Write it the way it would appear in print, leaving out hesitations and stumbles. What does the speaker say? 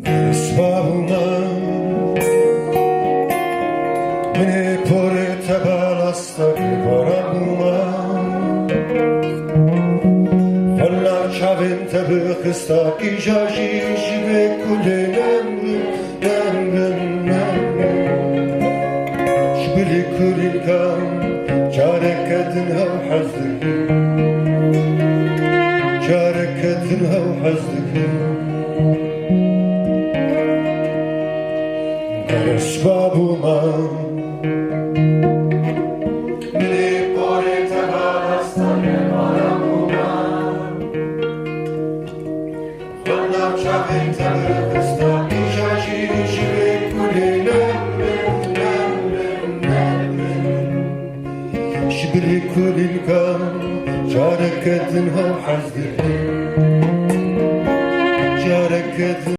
اسبابوما مني پرت بالاستا که بارموما ولا چاوین تبه خستا کی جاجیش به کلی شبلی کلی کام جارکتن هاو حزدك جاركتن هاو حزدك اسبابوما مني پرت بالاستا که بارموما ولا چاوین تبه خستا کی جاجیش به کلی شبلي كل الكام جارك هاو حزدك جارك